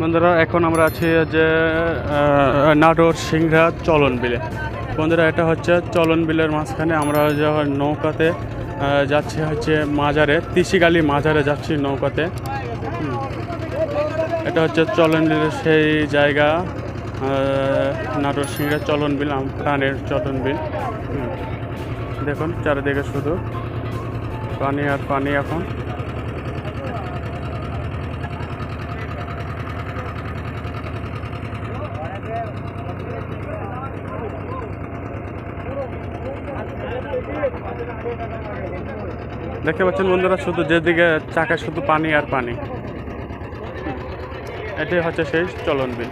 বন্ধুরা এখন আমরা আছি যে নাটোর সিংড়া চলন বিলে। বন্ধুরা এটা হচ্ছে চলন বিলের মাঝখানে আমরা যখন নৌকাতে যাচ্ছি হচ্ছে মাজারে, তিসিগালি মাজারে যাচ্ছি নৌকাতে। এটা হচ্ছে চলন বিলের সেই জায়গা, নাটোর সিংড়া চলন বিল, প্রাণের চলন বিল। দেখুন চারিদিকে শুধু পানি আর পানি। এখন দেখতে পাচ্ছেন বন্ধুরা, শুধু যেদিকে চাকায় শুধু পানি আর পানি। এটাই হচ্ছে সেই চলন বিল।